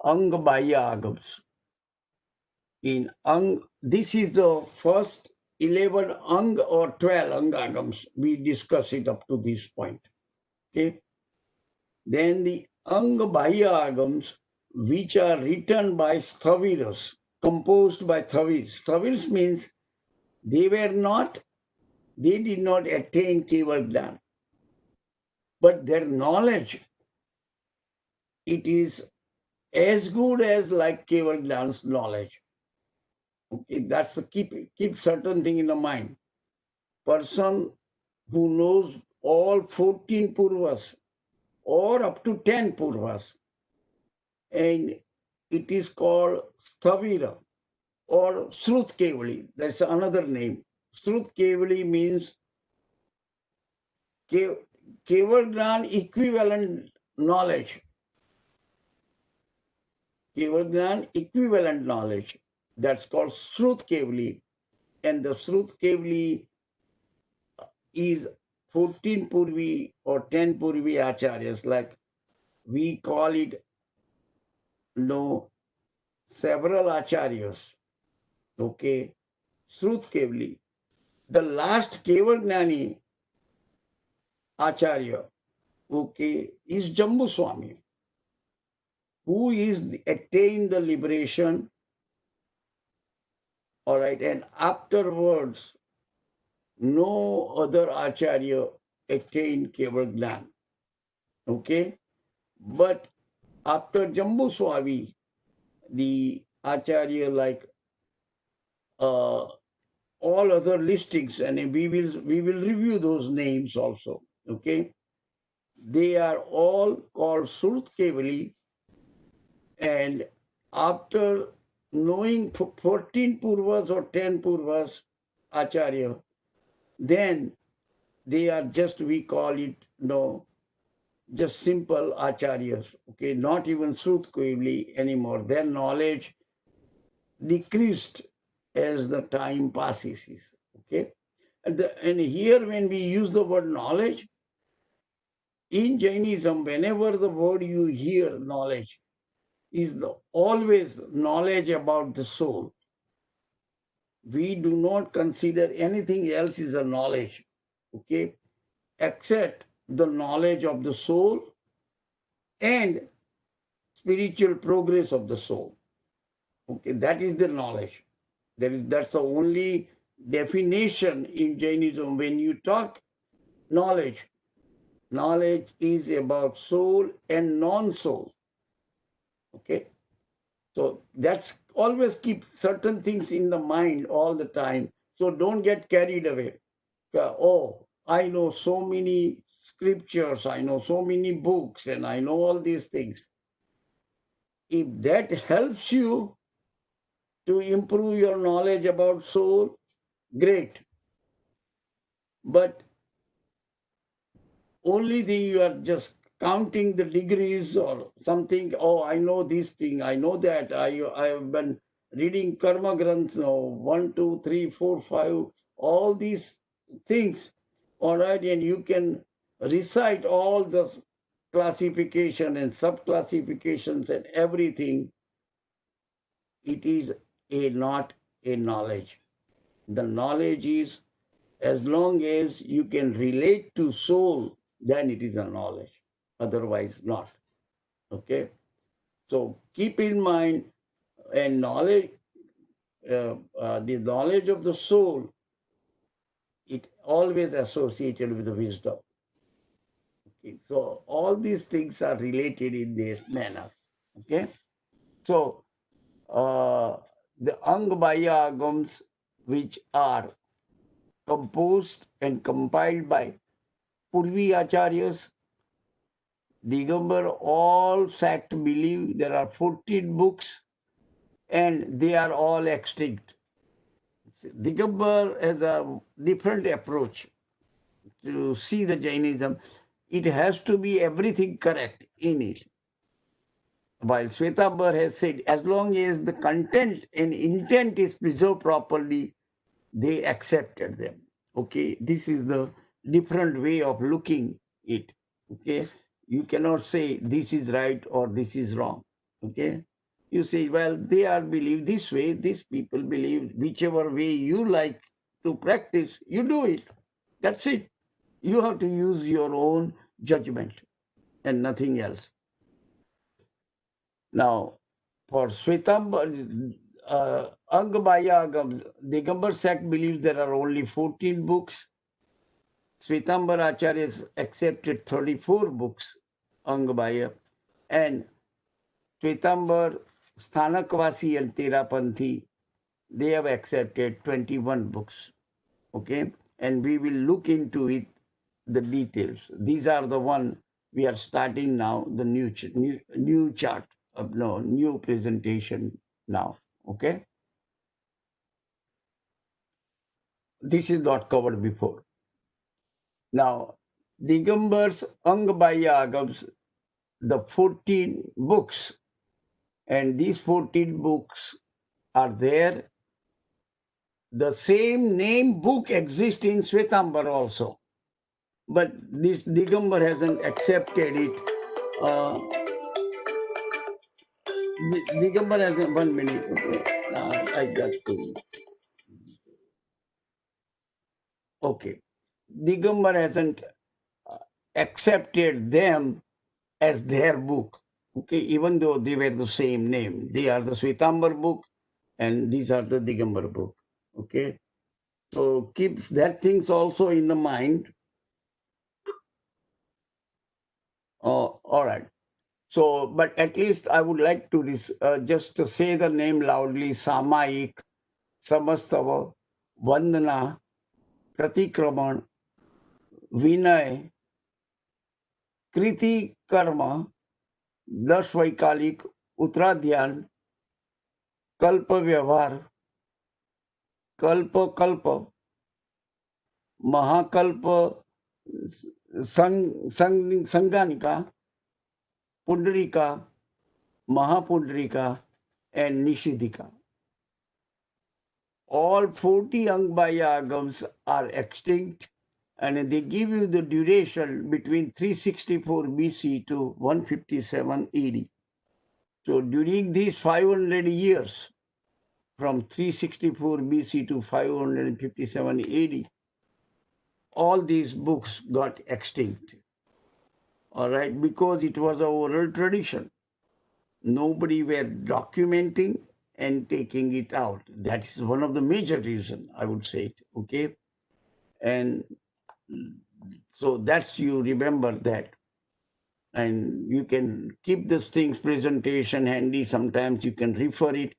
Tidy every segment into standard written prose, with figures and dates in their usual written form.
Ang-Bahya Aagams. In this is the first 11 Ang or 12 Ang-Agams. We discuss it up to this point. Okay. Then the Ang-Bahya Agams, which are written by Sthaviras, composed by Sthaviras. Sthaviras means they did not attain Keval Gyan, but their knowledge, it is as good as like Keval Gyan's knowledge. Okay, that's the keep certain thing in the mind. Person who knows all 14 purvas or up to 10 purvas, and it is called Sthavira or Srut Kevali. That's another name. Srut Kevali means Keval Gyan equivalent knowledge. Keval Gyan equivalent knowledge. That's called Srut Kevali. And the Srut Kevali is 14 Purvi or 10 Purvi Acharyas, like we call it, several Acharyas. Okay, Srut Kevali. The last Keval Gnani Acharya, okay, is Jambu Swami, who is attained the liberation, all right, and afterwards, no other Acharya attained Keval Gnan, okay? But after Jambu Swami, the Acharya like all other listings, and we will review those names also, okay? They are all called Srut Kevali, and after knowing 14 Purvas or 10 Purvas Acharya, then they are just, we call it, just simple Acharyas, okay, not even Srut Kevali anymore. Their knowledge decreased as the time passes, okay? And here when we use the word knowledge, in Jainism, whenever the word you hear knowledge, is always knowledge about the soul. We do not consider anything else is a knowledge, okay, except the knowledge of the soul and spiritual progress of the soul. Okay, that is the knowledge. That's the only definition in Jainism. When you talk knowledge, knowledge is about soul and non-soul. Okay, so that's always keep certain things in the mind all the time. So don't get carried away. Oh, I know so many scriptures, I know so many books, and I know all these things. If that helps you to improve your knowledge about soul, great. But only thing you are just counting the degrees or something, oh, I know this thing, I know that, I have been reading Karma Granth now, 1, 2, 3, 4, 5, all these things, all right, and you can recite all the classification and sub-classifications and everything. It is not a knowledge. The knowledge is, as long as you can relate to soul, then it is a knowledge. Otherwise not. Okay? So keep in mind, and knowledge, the knowledge of the soul, it always associated with the wisdom. Okay? So all these things are related in this manner. Okay? So the Ang-Bahya Agams, which are composed and compiled by Purvi Acharyas, Digambar, all sect believe there are 14 books and they are all extinct. Digambar has a different approach to see the Jainism. It has to be everything correct in it. While Shvetambar has said, as long as the content and intent is preserved properly, they accepted them. Okay, this is the different way of looking it. Okay, You cannot say this is right or this is wrong. Okay? You say, well, they are believe this way, these people believe whichever way you like to practice, you do it. That's it. You have to use your own judgment and nothing else. Now, for Shvetambar, Ang-Bahya Aagams, Digambar sect believes there are only 14 books. Shvetambar Acharya has accepted 34 books, Ang-Bahya, and Shvetambar, Sthanakvasi and Terapanthi, they have accepted 21 books. Okay, and we will look into it, the details. These are the one we are starting now, the new chart of new presentation now. Okay, this is not covered before. Now, Digambar's Ang-Bahya Agams, the 14 books, and these 14 books are there. The same name book exists in Shvetambar also, but this Digambar hasn't accepted it. Digambar hasn't, 1 minute, okay. I got to. Okay. Digambar hasn't accepted them as their book. Okay, even though they were the same name. They are the Shvetambar book and these are the Digambar book. Okay. So keeps that things also in the mind. All right. So, but at least I would like to just to say the name loudly: Samayik, Samastava, Vandana, Pratikraman, Vinay, Kriti Karma, Dash Vaikalik, Uttradhyan, Kalpa Vyavhar, Kalpa Kalpa, Mahakalpa Sanganika, Pundarika, Mahapundrika, and Nishidika. All 40 Ang-Bahya Agams are extinct, and they give you the duration between 364 BC to 157 AD. So during these 500 years, from 364 BC to 557 AD, all these books got extinct. All right, because it was an oral tradition. Nobody were documenting and taking it out. That is one of the major reasons, I would say. Okay, and so that's, you remember that, and you can keep this things presentation handy. Sometimes you can refer it,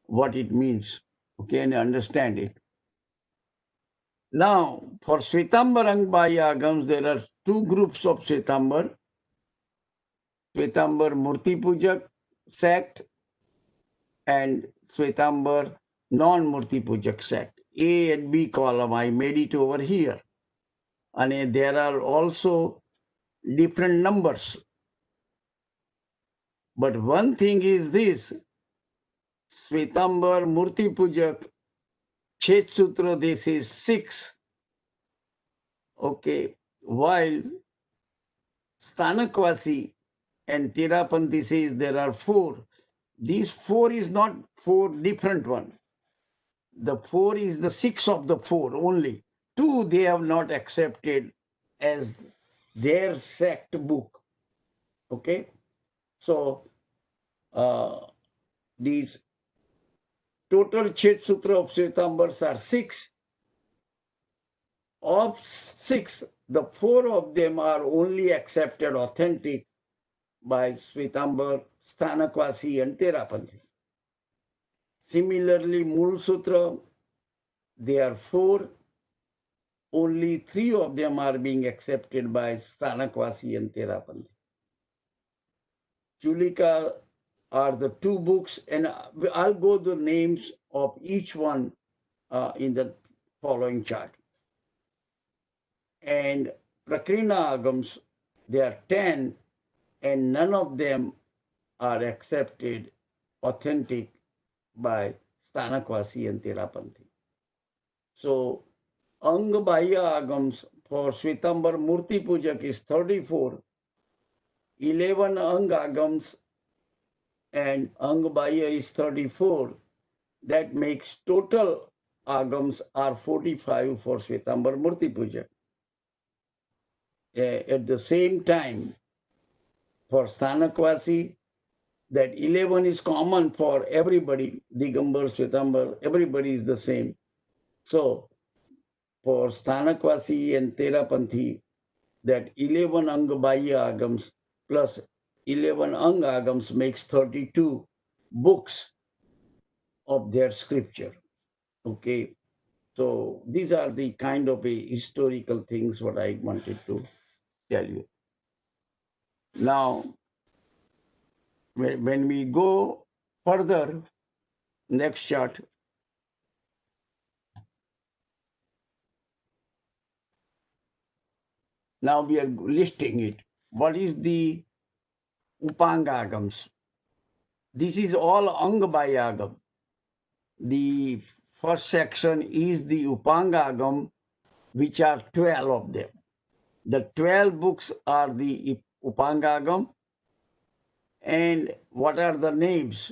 what it means, okay, and understand it. Now, for Shvetambar Ang-Bahya Agams, there are two groups of Shvetambar. Shvetambar Murti Pujak sect and Shvetambar non-Murti Pujak sect. A and B column, I made it over here. And there are also different numbers. But one thing is this: Shvetambar Murti Pujak Chhed-sutra, this is 6. Okay, while Sthanakvasi and Terapanthi says there are 4. These 4 is not 4 different ones. The 4 is the 6 of the 4 only. 2 they have not accepted as their sect book. Okay, so these total Chhed-sutra of Shvetambars are 6. Of 6, the 4 of them are only accepted authentic by Shvetambar, Sthanakvasi, and Terapanthi. Similarly, Mul-sutra, there are 4. Only 3 of them are being accepted by Sthanakvasi and Terapanthi. Chulika are the 2 books, and I'll go the names of each one in the following chart. And Prakrina Agams, there are 10, and none of them are accepted authentic by Sthanakvasi and Terapanthi. So, Ang-Bahya Agams for Shvetambar Murti Pujak is 34, 11 Ang-Agams and Ang-Bahya is 34. That makes total Agams are 45 for Shvetambar Murti Puja. At the same time, for Stanakwasi, that 11 is common for everybody. Digambar, Shvetambar, everybody is the same. So, for Stanakwasi and Terapanthi, that 11 Ang-Bahya Agams plus 11 Ang-Agams makes 32 books of their scripture. Okay. So these are the kind of a historical things what I wanted to tell you. Now, when we go further, next chart. Now we are listing it. What is the Upang Agams? This is all Ang-Bahya Agam. The first section is the Upang Agam, which are 12 of them. The 12 books are the Upang Agam. And what are the names?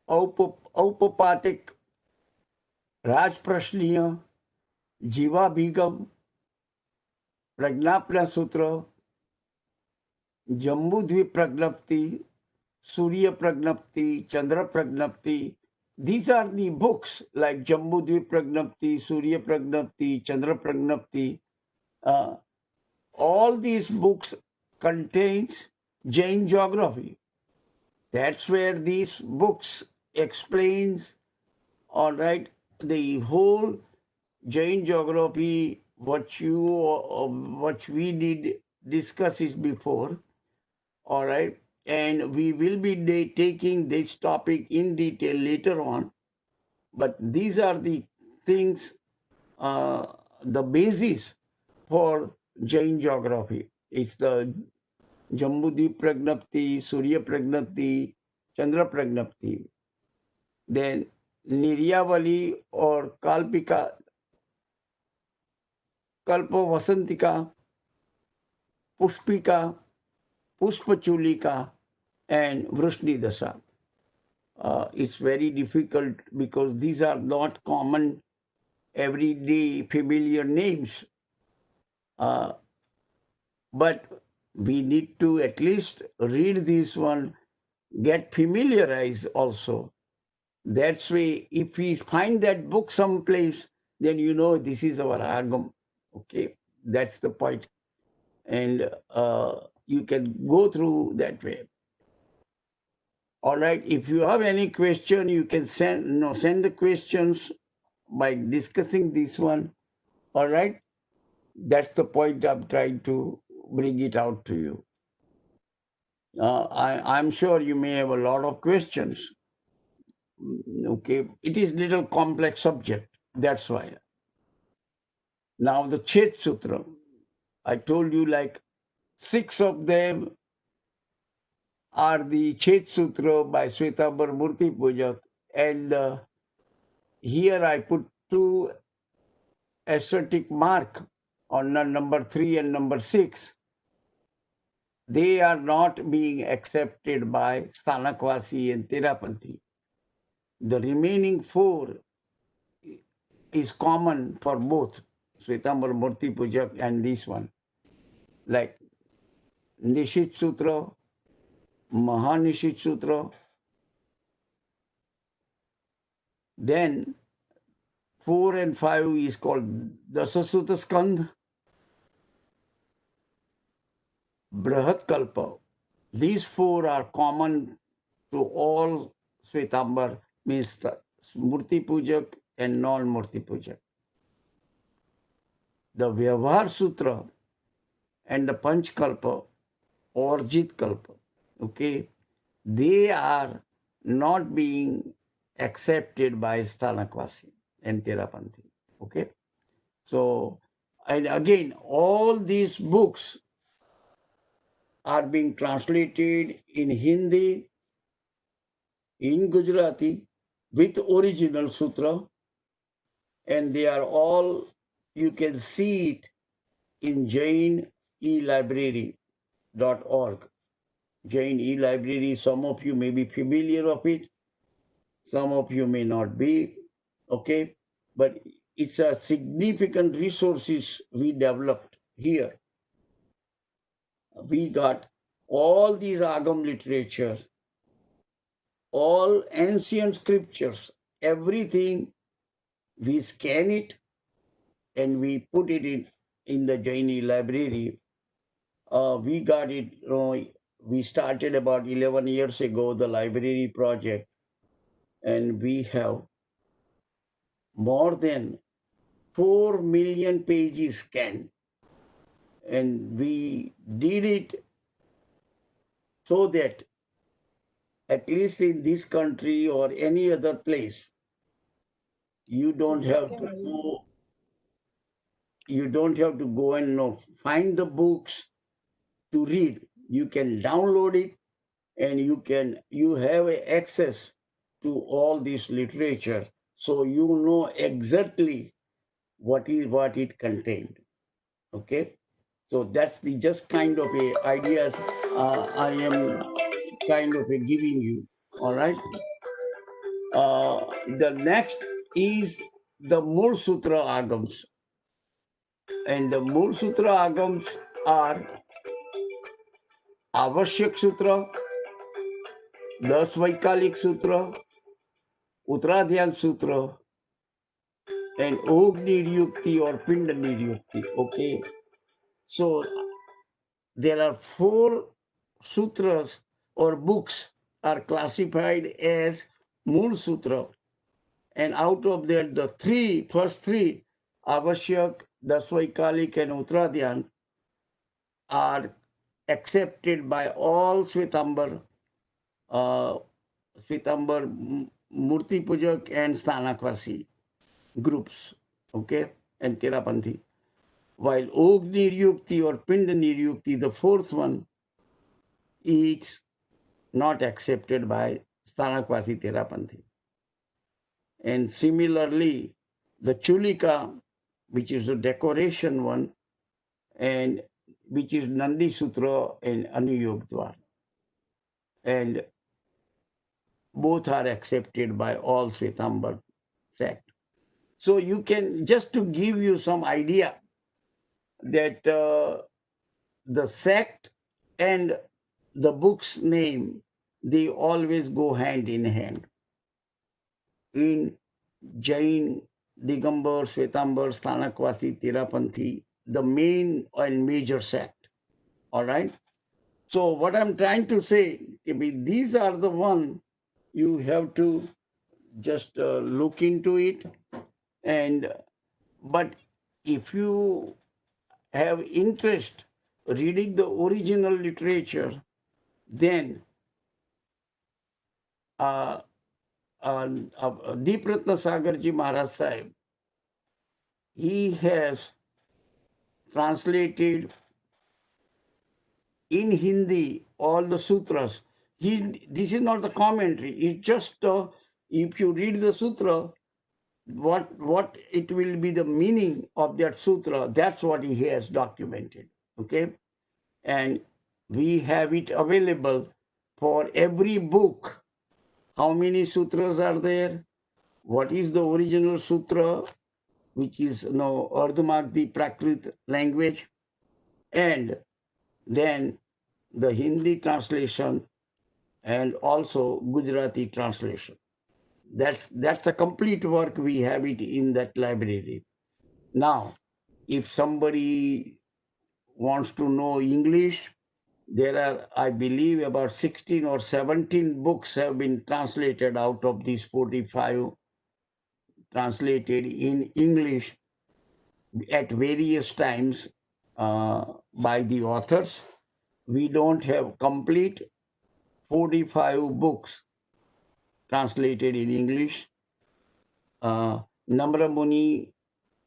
Aupapatik, Rajprashniya, Jiva Bhigam, Pragnapna Sutra, Jambudvip Pragnapti, Surya Pragnapti, Chandra Pragnapti. These are the books like Jambudvip Pragnapti, Surya Pragnapti, Chandra Pragnapti. All these books contains Jain geography. That's where these books explains, all right, the whole Jain geography, what we did discuss is before, all right, and we will be taking this topic in detail later on. But these are the things, the basis for Jain geography. It's the Jambudvip Pragnapti, Surya Pragnapti, Chandra Pragnapti. Then Niryavali or Kalpika, Kalpa Vasantika, Pushpika, Pushpachulika, and Vrishni Dasa. It's very difficult because these are not common, everyday, familiar names. But we need to at least read this one, get familiarized also. That's why if we find that book someplace, then you know this is our Agam. Okay, that's the point. And you can go through that way. All right, if you have any question, you can send the questions by discussing this one. All right, that's the point I'm trying to bring it out to you. I'm sure you may have a lot of questions. Okay, it is little complex subject. That's why. Now the Chhed-sutra, I told you like 6 of them are the Chhed-sutra by Shvetambar Murti Pujak, and here I put 2 asterisk mark on number 3 and number 6. They are not being accepted by Stanakwasi and Terapanthi. The remaining 4 is common for both Shvetambar Murti Pujak and this one, like Nishit-sutra, Mahanishit-sutra. Then 4 and 5 is called Dasasuta Skandha, Brahat Kalpa. These 4 are common to all Shvetambar, means Murti Pujak and non-Murti Pujak. The Vyavahar Sutra and the Panch Kalpa or Jit Kalpa, okay, they are not being accepted by Stanakwasi and Terapanthi, okay. So, and again, all these books are being translated in Hindi, in Gujarati, with original sutra, and they are all, you can see it in Jain eLibrary. jain.org. Jain eLibrary, some of you may be familiar of it, some of you may not be, okay? But it's a significant resources we developed here. We got all these Agam literature, all ancient scriptures, everything, we scan it and we put it in the Jain library. We got it, we started about 11 years ago, the library project, and we have more than 4 million pages scanned. And we did it so that at least in this country or any other place, you don't have to go, and find the books to read. You can download it and you have access to all this literature, so you know exactly what it contained. Okay, so that's the just kind of a ideas I am kind of a giving you. All right. The next is the Mul-sutra Agams, and the Mul-sutra Agams are Avashyak Sutra, Dasvaikalik Sutra, Uttradhyan Sutra, and Ogni Niyukti or Pinda Niyukti. Okay, so there are 4 sutras or books are classified as Mul Sutra, and out of that, the first three, Avashyak, Dasvaikalik, and Uttradhyan, are accepted by all Shvetambar, Murti Pujak, and Stanakwasi groups, okay, and Terapanthi. While Og Niryukti or Pinda Niryukti, the fourth one, is not accepted by Stanakwasi Terapanthi. And similarly, the Chulika, which is the decoration one, and which is Nandi Sutra and Anuyogdwar. And both are accepted by all Shvetambar sect. So you can, just to give you some idea that the sect and the book's name, they always go hand in hand. In Jain, Digambar, Shvetambar, Stanakwasi, Terapanthi, the main and major sect. All right. So what I'm trying to say, these are the one you have to just look into it. And but if you have interest reading the original literature, then Deep Ratna Sagarji Maharaj Sahib, he has translated in Hindi all the sutras. This is not the commentary. It's just if you read the sutra, what it will be the meaning of that sutra. That's what he has documented. Okay, and we have it available for every book. How many sutras are there? What is the original sutra, which is Ardhamagdi Prakrit language, and then the Hindi translation and also Gujarati translation. That's a complete work. We have it in that library. Now, if somebody wants to know English, there are, I believe, about 16 or 17 books have been translated out of these 45 translated in English at various times by the authors. We don't have complete 45 books translated in English. Namramuni,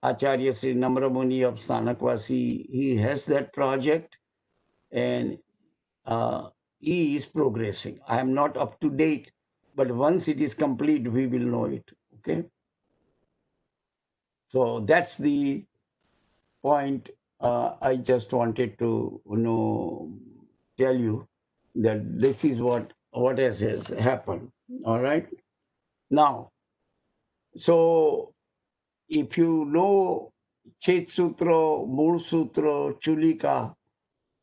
Acharya Sri Namramuni of Stanakwasi, he has that project, and he is progressing. I am not up to date, but once it is complete, we will know it. Okay. So that's the point I just wanted to tell you that this is what has happened. All right. Now, so if you know Chhed-sutra, Mul-sutra, Chulika,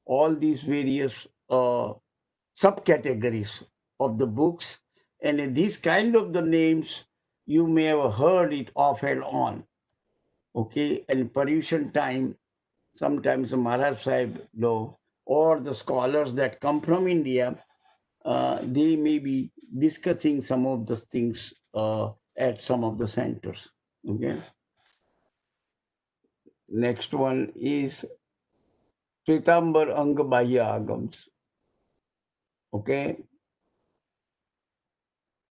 all these various subcategories of the books, and in these kind of the names, you may have heard it off and on. Okay, and Paryushan time, sometimes the Maharaj Sahib know, or the scholars that come from India, they may be discussing some of the things at some of the centers. Okay. Next one is Shvetambar Ang-Bahya Aagams. Okay.